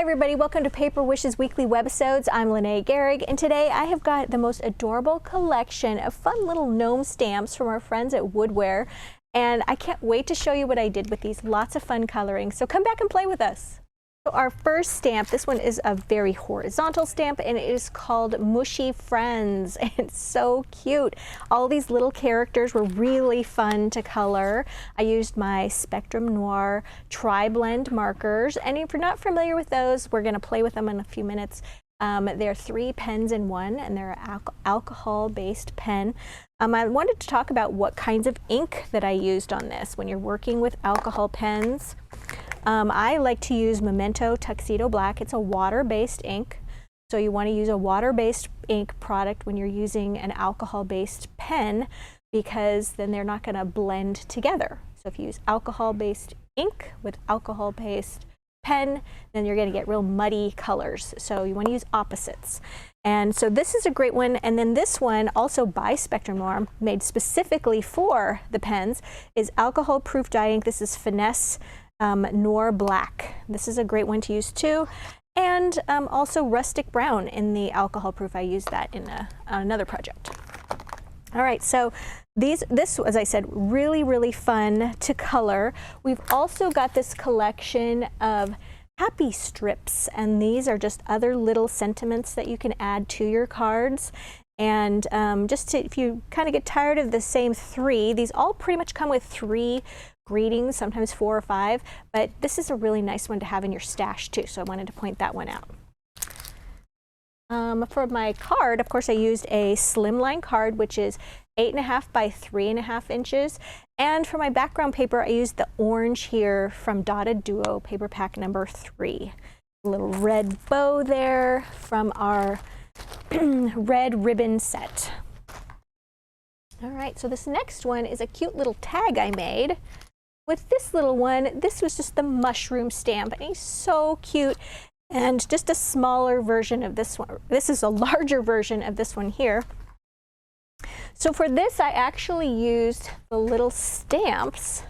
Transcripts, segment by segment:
everybody, welcome to Paper Wishes Weekly Webisodes. I'm Lene Gehrig, and today I have got the most adorable collection of fun little gnome stamps from our friends at Woodware, and I can't wait to show you what I did with these. Lots of fun coloring, so come back and play with us. So our first stamp, this one is a very horizontal stamp, and it is called Mushy Friends. It's so cute. All these little characters were really fun to color. I used my Spectrum Noir Tri-Blend markers, and if you're not familiar with those, we're going to play with them in a few minutes. They're 3 pens in one, and they're an alcohol-based pen. I wanted to talk about what kinds of ink that I used on this. When you're working with alcohol pens, I like to use Memento Tuxedo Black. It's a water-based ink, so you want to use a water-based ink product when you're using an alcohol-based pen, because then they're not going to blend together. So if you use alcohol-based ink with alcohol-based pen, then you're going to get real muddy colors. So you want to use opposites. And so this is a great one. And then this one, also by Spectrum Noir, made specifically for the pens, is alcohol-proof dye ink. This is Finesse Noir Black. This is a great one to use too. And also Rustic Brown in the alcohol proof. I used that in another project. All right, so this, as I said, really fun to color. We've also got this collection of happy strips, and these are just other little sentiments that you can add to your cards. And if you kind of get tired of the same 3, these all pretty much come with 3 greetings, sometimes 4 or 5, but this is a really nice one to have in your stash too, so I wanted to point that one out. For my card, of course, I used a slimline card, which is 8.5 by 3.5 inches, and for my background paper, I used the orange here from Dotted Duo paper pack number 3. A little red bow there from our red ribbon set. All right, so this next one is a cute little tag I made. With this little one, this was just the mushroom stamp, and he's so cute. And just a smaller version of this one. This is a larger version of this one here. So for this, I actually used the little stamps,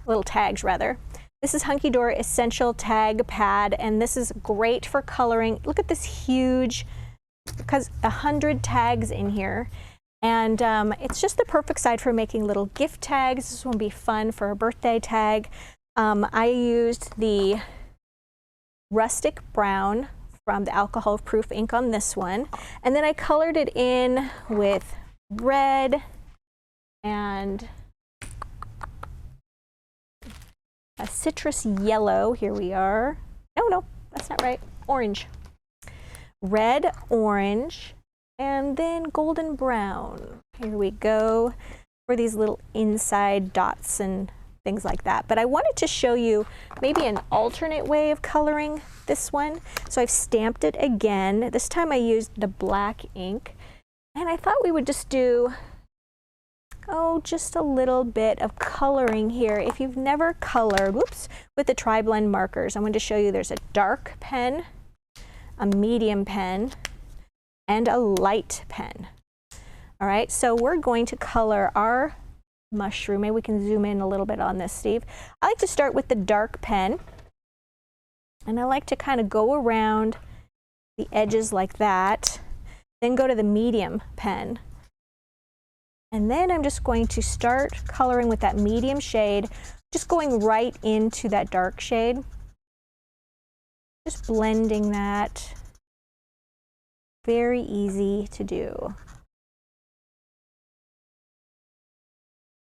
little tags rather. This is Hunky Dory Essential Tag Pad, and this is great for coloring. Look at this huge, because 100 tags in here. And it's just the perfect side for making little gift tags. This will be fun for a birthday tag. I used the Rustic Brown from the alcohol proof ink on this one. And then I colored it in with red and a citrus yellow. Here we are. No, that's not right. Orange. Red, orange, and then golden brown. Here we go for these little inside dots and things like that. But I wanted to show you maybe an alternate way of coloring this one. So I've stamped it again. This time I used the black ink. And I thought we would just do, just a little bit of coloring here. If you've never colored, with the Tri-Blend markers, I'm going to show you there's a dark pen, a medium pen, and a light pen. All right, so we're going to color our mushroom. Maybe we can zoom in a little bit on this, Steve. I like to start with the dark pen, and I like to kind of go around the edges like that, then go to the medium pen. And then I'm just going to start coloring with that medium shade, just going right into that dark shade. Just blending that. Very easy to do.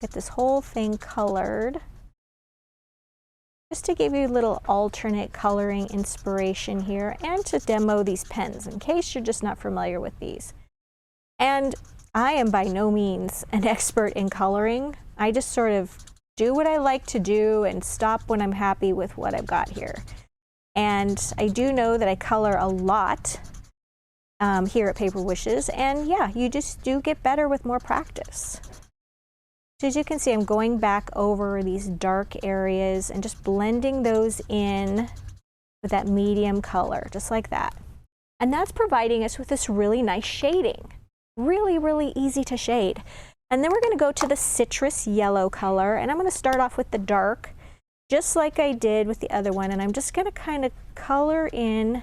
Get this whole thing colored. Just to give you a little alternate coloring inspiration here, and to demo these pens in case you're just not familiar with these. And I am by no means an expert in coloring. I just sort of do what I like to do and stop when I'm happy with what I've got here. And I do know that I color a lot here at Paper Wishes, and yeah, you just do get better with more practice. So as you can see, I'm going back over these dark areas and just blending those in with that medium color, just like that. And that's providing us with this really nice shading. Really easy to shade. And then we're going to go to the citrus yellow color, and I'm going to start off with the dark just like I did with the other one, and I'm just going to kind of color in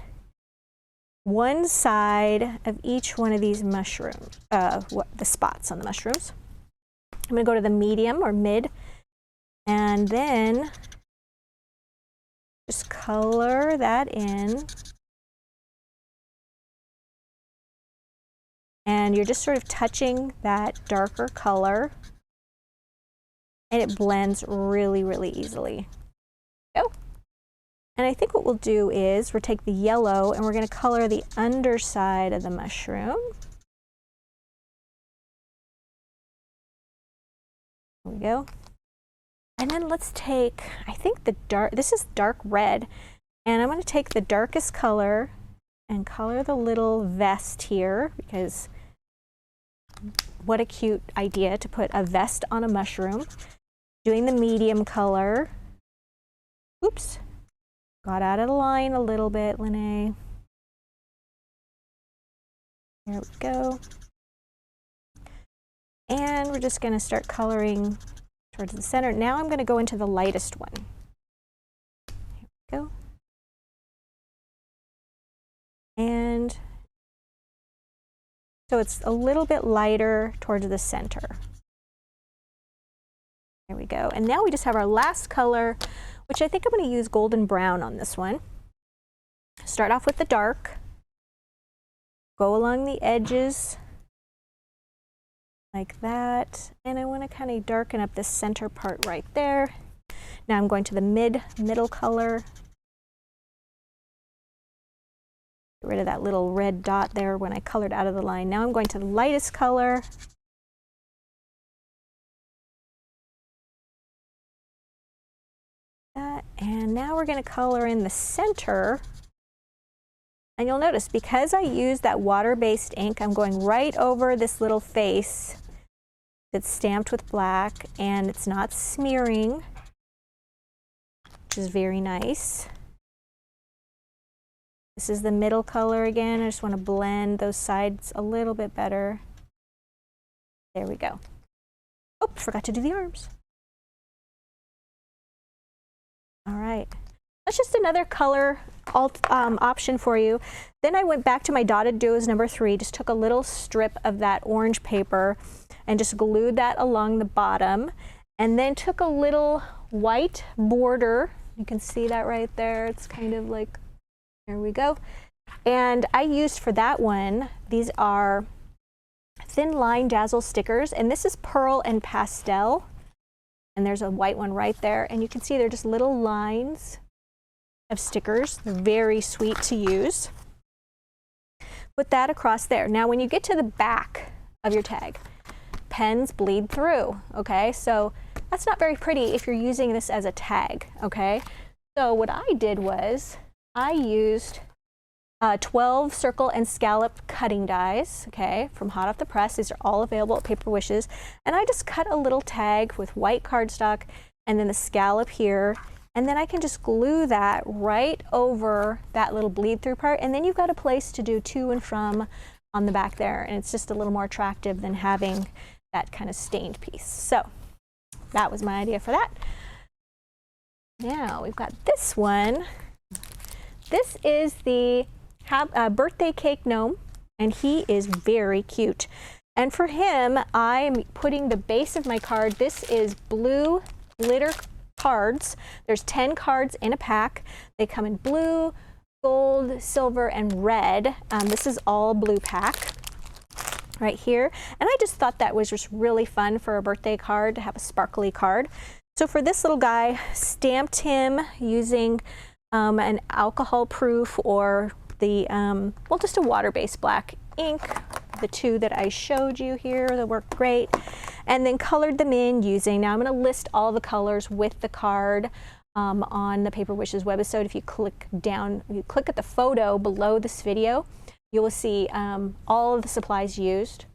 one side of each one of these mushrooms, the spots on the mushrooms. I'm going to go to the medium or mid, and then just color that in. And you're just sort of touching that darker color, and it blends really, really easily. Go. And I think what we'll do is we'll take the yellow and we're going to color the underside of the mushroom. There we go. And then let's take, I think this is dark red, and I'm going to take the darkest color and color the little vest here, because what a cute idea to put a vest on a mushroom. Doing the medium color. Oops, got out of the line a little bit, Lene. There we go. And we're just going to start coloring towards the center. Now I'm going to go into the lightest one. Here we go. And so it's a little bit lighter towards the center. There we go. And now we just have our last color, which I think I'm going to use golden brown on this one. Start off with the dark. Go along the edges like that. And I want to kind of darken up the center part right there. Now I'm going to the middle color. Get rid of that little red dot there when I colored out of the line. Now I'm going to the lightest color. And now we're going to color in the center. And you'll notice, because I used that water-based ink, I'm going right over this little face that's stamped with black, and it's not smearing, which is very nice. This is the middle color again. I just want to blend those sides a little bit better. There we go. Oh, forgot to do the arms. All right. That's just another color option for you. Then I went back to my Dotted Duos number 3, just took a little strip of that orange paper and just glued that along the bottom, and then took a little white border. You can see that right there. It's kind of like, there we go. And I used for that one, these are Thin Line Dazzle stickers, and this is Pearl and Pastel. And there's a white one right there, and you can see they're just little lines of stickers. They're very sweet to use. Put that across there. Now when you get to the back of your tag, pens bleed through, okay? So that's not very pretty if you're using this as a tag, okay? So what I did was I used 12 circle and scallop cutting dies, okay, from hot off the press. These are all available at Paper Wishes. And I just cut a little tag with white cardstock and then the scallop here. And then I can just glue that right over that little bleed through part. And then you've got a place to do to and from on the back there. And it's just a little more attractive than having that kind of stained piece. So that was my idea for that. Now we've got this one. This is the birthday cake gnome, and he is very cute. And for him, I'm putting the base of my card. This is blue glitter cards. There's 10 cards in a pack. They come in blue, gold, silver, and red. This is all blue pack right here. And I just thought that was just really fun for a birthday card to have a sparkly card. So for this little guy, stamped him using an alcohol proof or the, well, just a water-based black ink, the two that I showed you here that work great, and then colored them in using, now I'm going to list all the colors with the card on the Paper Wishes website. If you click down, if you click at the photo below this video, you will see all of the supplies used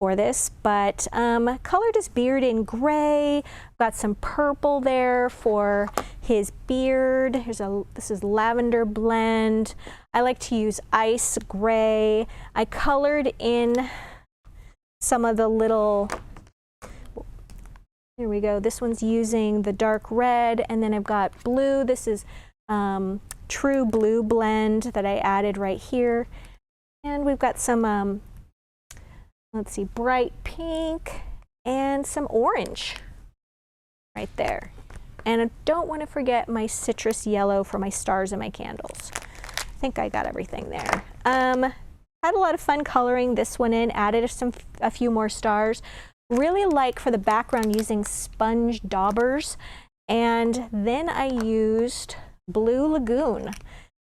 for this, but colored his beard in gray, got some purple there for his beard. This is lavender blend. I like to use ice gray. I colored in some of the little, Here we go. This one's using the dark red, and then I've got blue. This is True Blue blend that I added right here. And we've got some, let's see, bright pink and some orange right there. And I don't want to forget my citrus yellow for my stars and my candles. I think I got everything there. Had a lot of fun coloring this one in, added a few more stars. Really like for the background using sponge daubers. And then I used Blue Lagoon.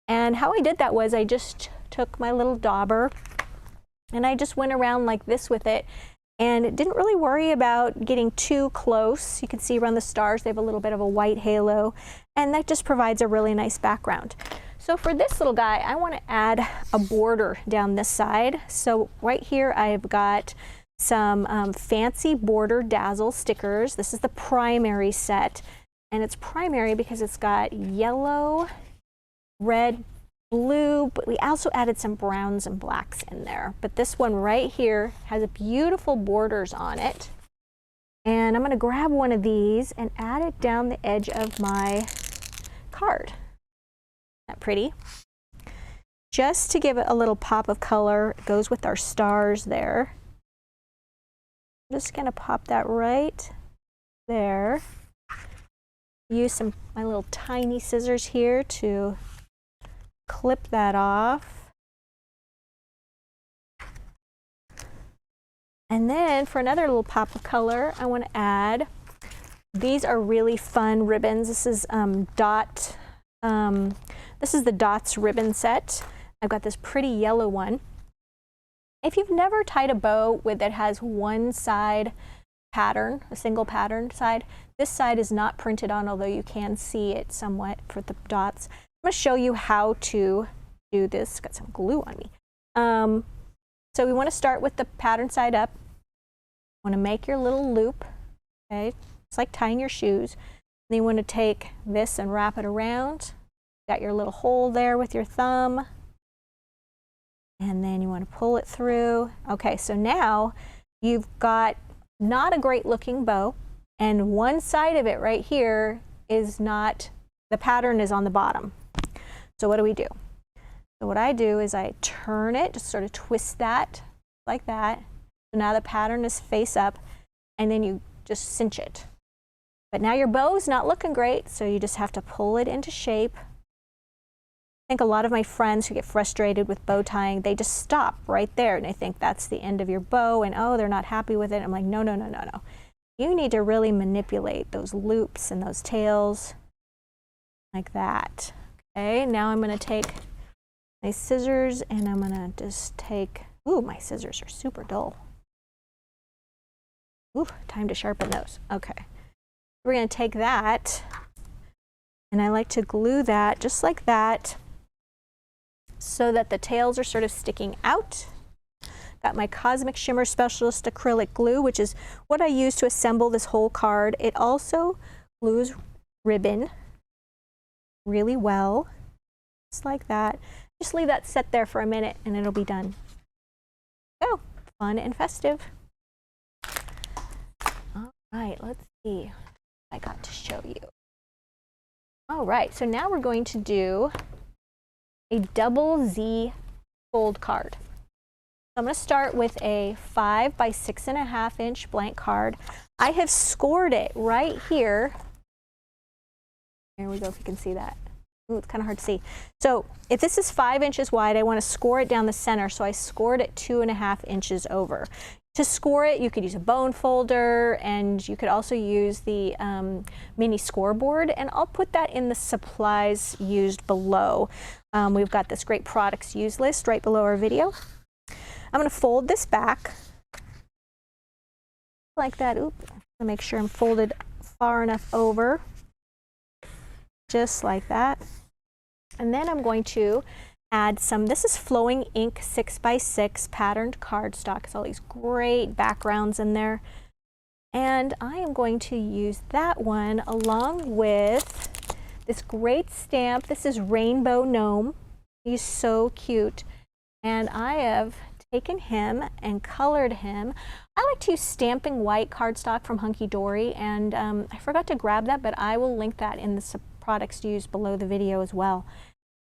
And how I did that was I just took my little dauber and I just went around like this with it. And didn't really worry about getting too close. You can see around the stars, they have a little bit of a white halo, and that just provides a really nice background. So for this little guy, I want to add a border down this side. So right here, I've got some fancy border dazzle stickers. This is the primary set, and it's primary because it's got yellow, red, blue, but we also added some browns and blacks in there. But this one right here has beautiful borders on it. And I'm going to grab one of these and add it down the edge of my card. Isn't that pretty? Just to give it a little pop of color. It goes with our stars there. I'm just going to pop that right there. Use my little tiny scissors here to clip that off. And then for another little pop of color, I want to add, these are really fun ribbons. This is this is the Dots ribbon set. I've got this pretty yellow one. If you've never tied a bow that has one side pattern, a single pattern side, this side is not printed on, although you can see it somewhat for the dots. I'm going to show you how to do this. Got some glue on me. So we want to start with the pattern side up. Want to make your little loop. Okay, it's like tying your shoes. Then you want to take this and wrap it around. Got your little hole there with your thumb. And then you want to pull it through. Okay, so now you've got not a great looking bow, and one side of it right here is not, the pattern is on the bottom. So what do we do? So what I do is I turn it, just sort of twist that like that. So now the pattern is face up, and then you just cinch it. But now your bow's not looking great, so you just have to pull it into shape. I think a lot of my friends who get frustrated with bow tying, they just stop right there and they think that's the end of your bow, and oh, they're not happy with it. I'm like, no, no, no, no, no. You need to really manipulate those loops and those tails like that. Okay, now I'm going to take my scissors and I'm going to just take, ooh, my scissors are super dull. Ooh, time to sharpen those. Okay, we're going to take that, and I like to glue that just like that so that the tails are sort of sticking out. Got my Cosmic Shimmer Specialist acrylic glue, which is what I use to assemble this whole card. It also glues ribbon really well, just like that. Just leave that set there for a minute and it'll be done. So, fun and festive. All right, let's see what I got to show you. All right, so now we're going to do a double Z fold card. So I'm going to start with a 5 by 6.5 inch blank card. I have scored it right here. There we go, if you can see that. Ooh, it's kind of hard to see. So if this is 5 inches wide, I want to score it down the center, so I scored it 2.5 inches over. To score it, you could use a bone folder, and you could also use the mini scoreboard, and I'll put that in the supplies used below. We've got this great products used list right below our video. I'm going to fold this back like that. Oop, to make sure I'm folded far enough over, just like that. And then I'm going to add some, this is Flowing Ink 6x6 patterned cardstock. It's all these great backgrounds in there. And I am going to use that one along with this great stamp. This is Rainbow Gnome. He's so cute. And I have taken him and colored him. I like to use Stamping White cardstock from Hunky Dory, and I forgot to grab that, but I will link that in the products used below the video as well.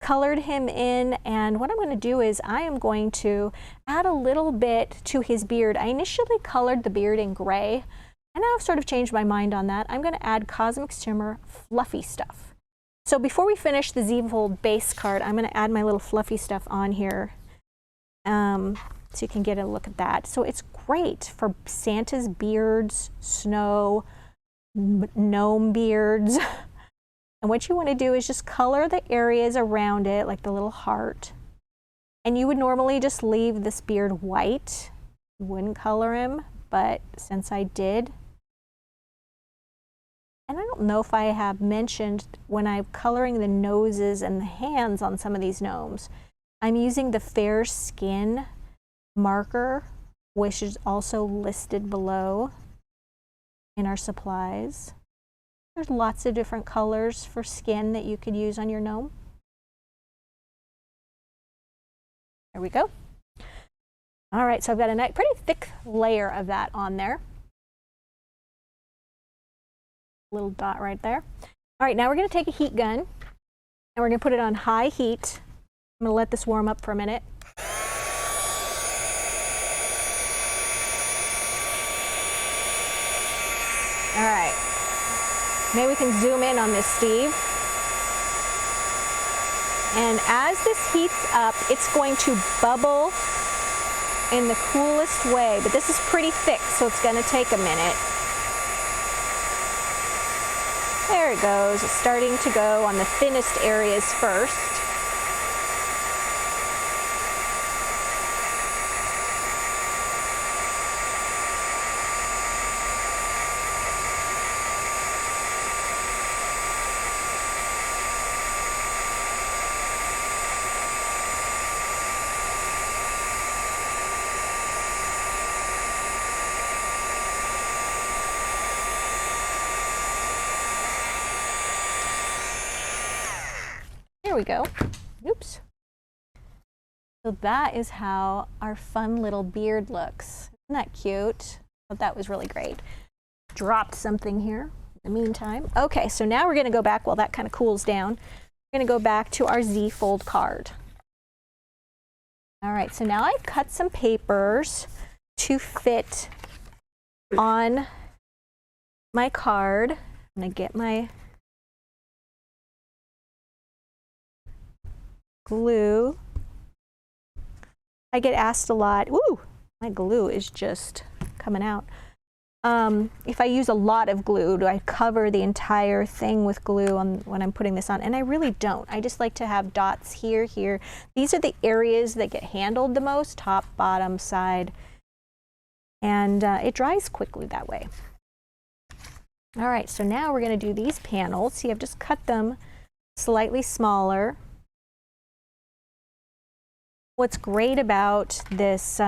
Colored him in, and what I'm going to do is I am going to add a little bit to his beard. I initially colored the beard in gray, and now I've sort of changed my mind on that. I'm going to add Cosmic Shimmer Fluffy Stuff. So before we finish the Z-Fold base card, I'm going to add my little fluffy stuff on here, so you can get a look at that. So it's great for Santa's beards, snow, gnome beards. And what you want to do is just color the areas around it, like the little heart. And you would normally just leave this beard white. You wouldn't color him, but since I did, and I don't know if I have mentioned when I'm coloring the noses and the hands on some of these gnomes, I'm using the Fair Skin marker, which is also listed below in our supplies. There's lots of different colors for skin that you could use on your gnome. There we go. All right, so I've got a nice, pretty thick layer of that on there. Little dot right there. All right, now we're going to take a heat gun and we're going to put it on high heat. I'm going to let this warm up for a minute. All right. Maybe we can zoom in on this, Steve. And as this heats up, it's going to bubble in the coolest way, but this is pretty thick, so it's going to take a minute. There it goes. It's starting to go on the thinnest areas first. There we go. Oops. So that is how our fun little beard looks. Isn't that cute? I thought that was really great. Dropped something here in the meantime. Okay, so now we're going to go back while that kind of cools down. We're going to go back to our Z-Fold card. All right, so now I've cut some papers to fit on my card. I'm going to get my glue. I get asked a lot, ooh, my glue is just coming out. If I use a lot of glue, do I cover the entire thing with glue when I'm putting this on? And I really don't. I just like to have dots here, here. These are the areas that get handled the most, top, bottom, side. And it dries quickly that way. All right, so now we're going to do these panels. See, I've just cut them slightly smaller. What's great about this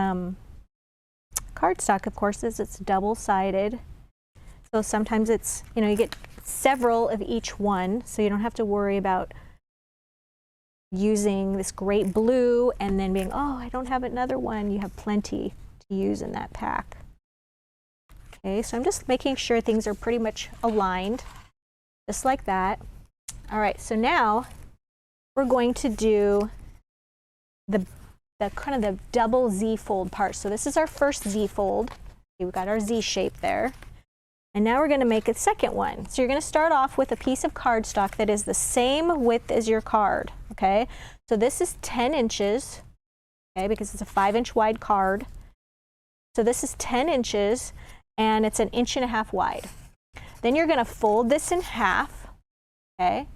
cardstock, of course, is it's double-sided. So sometimes it's, you know, you get several of each one, so you don't have to worry about using this great blue and then being, oh, I don't have another one. You have plenty to use in that pack. Okay, so I'm just making sure things are pretty much aligned, just like that. All right, so now we're going to do the kind of the double Z-fold part. So this is our first Z-fold. We've got our Z shape there. And now we're going to make a second one. So you're going to start off with a piece of cardstock that is the same width as your card, okay? So this is 10 inches, okay, because it's a 5-inch wide card. So this is 10 inches, and it's 1.5 inches wide. Then you're going to fold this in half, okay?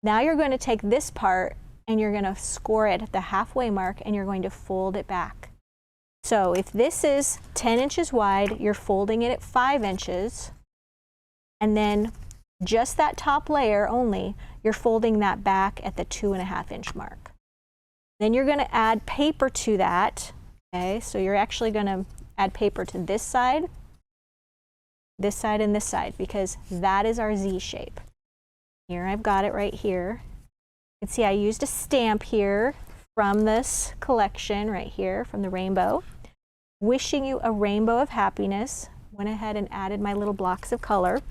Now you're going to take this part and you're going to score it at the halfway mark, and you're going to fold it back. So if this is 10 inches wide, you're folding it at 5 inches, and then just that top layer only, you're folding that back at the 2.5 inch mark. Then you're going to add paper to that, okay? So you're actually going to add paper to this side, and this side, because that is our Z shape. Here, I've got it right here. You can see I used a stamp here from this collection right here, from the rainbow. Wishing you a rainbow of happiness. Went ahead and added my little blocks of color.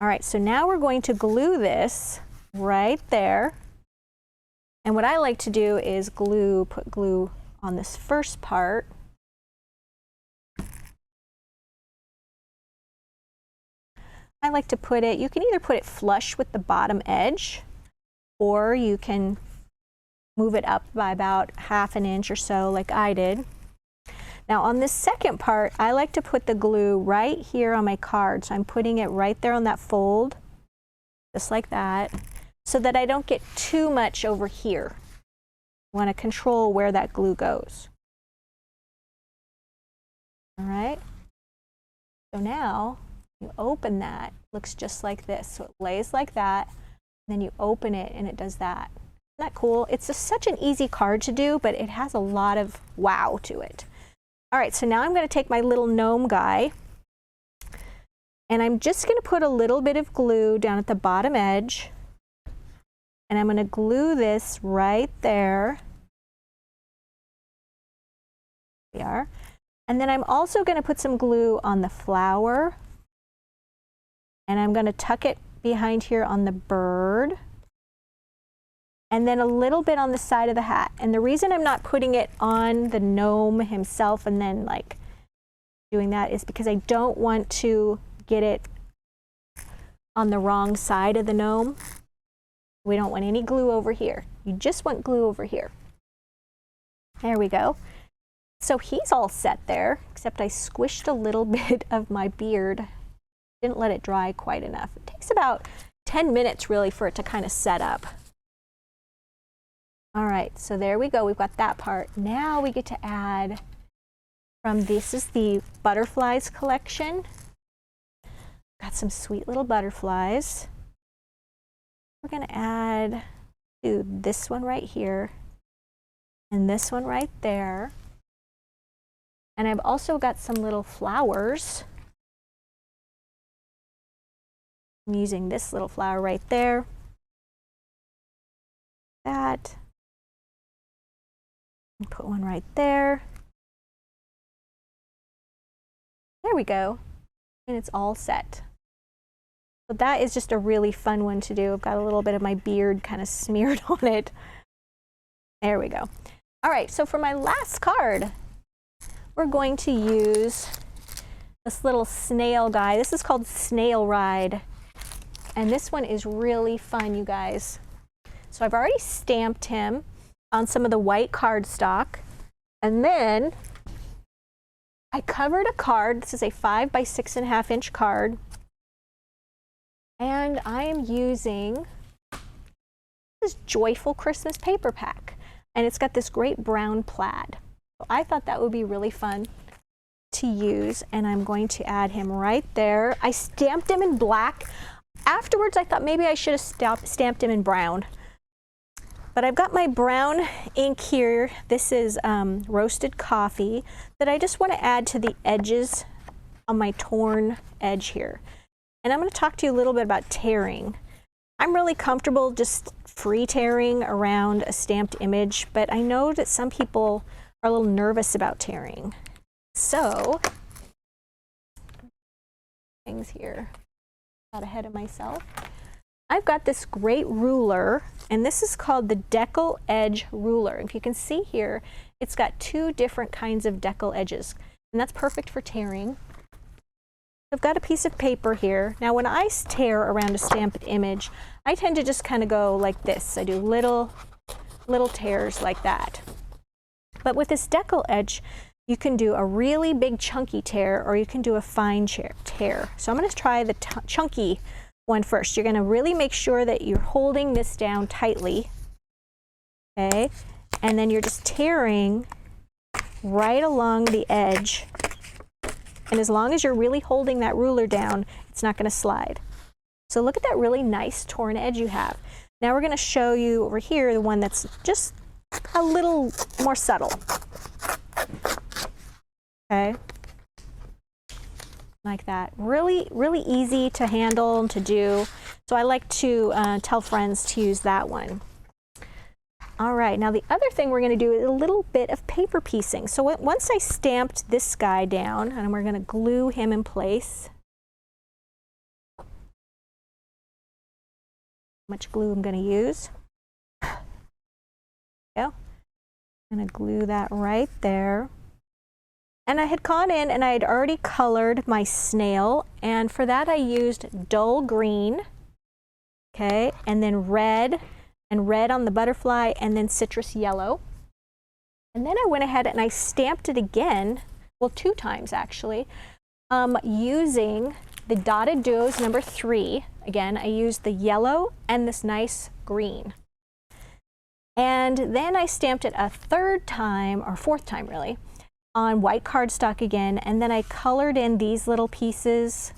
All right, so now we're going to glue this right there. And what I like to do is put glue on this first part. I like to put it, you can either put it flush with the bottom edge, or you can move it up by about 1/2 inch or so like I did. Now on this second part, I like to put the glue right here on my card. So I'm putting it right there on that fold, just like that, so that I don't get too much over here. I want to control where that glue goes. All right, so now you open that, looks just like this. So it lays like that, then you open it and it does that. Isn't that cool? It's just such an easy card to do, but it has a lot of wow to it. All right, so now I'm going to take my little gnome guy, and I'm just going to put a little bit of glue down at the bottom edge, and I'm going to glue this right there. There we are. And then I'm also going to put some glue on the flower, and I'm going to tuck it behind here on the bird, and then a little bit on the side of the hat. And the reason I'm not putting it on the gnome himself and then like doing that is because I don't want to get it on the wrong side of the gnome. We don't want any glue over here. You just want glue over here. There we go. So he's all set there, except I squished a little bit of my beard. Didn't let it dry quite enough. It takes about 10 minutes really for it to kind of set up. All right, so there we go. We've got that part. Now we get to add from, this is the butterflies collection. Got some sweet little butterflies. We're going to add to this one right here and this one right there. And I've also got some little flowers. I'm using this little flower right there. That. And put one right there. There we go. And it's all set. So that is just a really fun one to do. I've got a little bit of my beard kind of smeared on it. There we go. All right, so for my last card, we're going to use this little snail guy. This is called Snail Ride. And this one is really fun, you guys. So I've already stamped him on some of the white cardstock. And then I covered a card. This is a 5 by 6.5 inch card. And I am using this Joyful Christmas paper pack. And it's got this great brown plaid. So I thought that would be really fun to use. And I'm going to add him right there. I stamped him in black. Afterwards, I thought maybe I should have stamped him in brown. But I've got my brown ink here. This is roasted coffee that I just want to add to the edges on my torn edge here. And I'm going to talk to you a little bit about tearing. I'm really comfortable just free tearing around a stamped image, but I know that some people are a little nervous about tearing. So, things here, got ahead of myself. I've got this great ruler, and this is called the Deckle Edge Ruler. If you can see here, it's got 2 different kinds of deckle edges, and that's perfect for tearing. I've got a piece of paper here. Now when I tear around a stamped image, I tend to just kind of go like this. I do little tears like that. But with this deckle edge, you can do a really big chunky tear, or you can do a fine tear. So I'm going to try the chunky one first. You're going to really make sure that you're holding this down tightly, okay? And then you're just tearing right along the edge. And as long as you're really holding that ruler down, it's not going to slide. So look at that really nice torn edge you have. Now we're going to show you over here the one that's just a little more subtle. Okay? Like that. Really, really easy to handle and to do. So I like to tell friends to use that one. All right, now the other thing we're going to do is a little bit of paper piecing. So once I stamped this guy down, and we're going to glue him in place. How much glue I'm going to use. There we go. I'm going to glue that right there. And I had gone in and I had already colored my snail, and for that I used dull green, okay, and then red, and red on the butterfly, and then citrus yellow. And then I went ahead and I stamped it again, well, 2 times actually, using the Dotted Duos number 3. Again, I used the yellow and this nice green. And then I stamped it a 3rd time, or 4th time really, on white cardstock again, and then I colored in these little pieces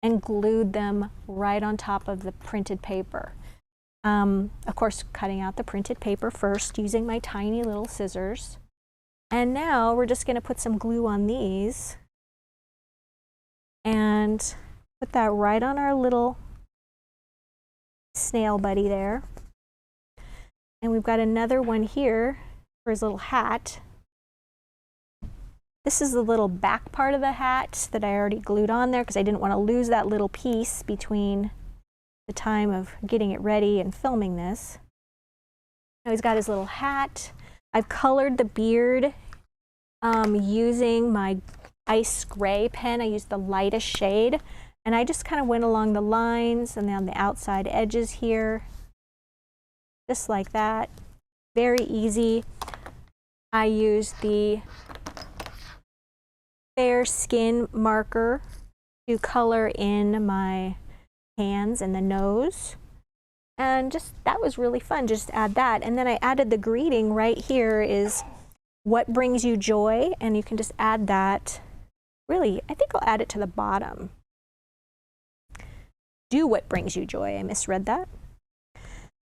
and glued them right on top of the printed paper. Of course, cutting out the printed paper first using my tiny little scissors. And now we're just going to put some glue on these and put that right on our little snail buddy there. And we've got another one here for his little hat. This is the little back part of the hat that I already glued on there because I didn't want to lose that little piece between the time of getting it ready and filming this. Now he's got his little hat. I've colored the beard using my ice gray pen. I used the lightest shade, and I just kind of went along the lines and on the outside edges here, just like that. Very easy. I used the Fair Skin marker to color in my hands and the nose, and just that was really fun. Just add that, and then I added the greeting right here is what brings you joy, and you can just add that. Really, I think I'll add it to the bottom. Do what brings you joy. I misread that,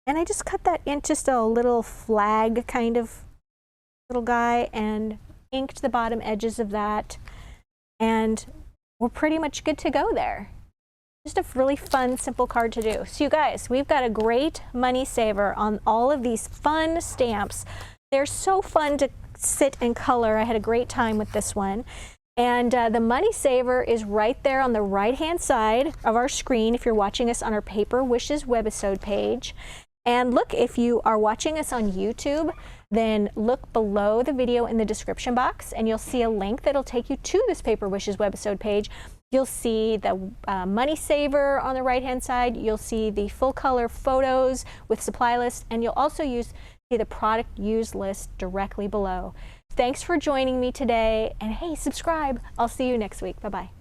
and I just cut that in just a little flag kind of little guy and inked the bottom edges of that, and we're pretty much good to go there. Just a really fun, simple card to do. So you guys, we've got a great money saver on all of these fun stamps. They're so fun to sit and color. I had a great time with this one. And the money saver is right there on the right-hand side of our screen if you're watching us on our Paper Wishes webisode page. And look, if you are watching us on YouTube, then look below the video in the description box and you'll see a link that'll take you to this Paper Wishes webisode page. You'll see the money saver on the right-hand side. You'll see the full color photos with supply list, and you'll also see the product used list directly below. Thanks for joining me today, and hey, subscribe. I'll see you next week. Bye-bye.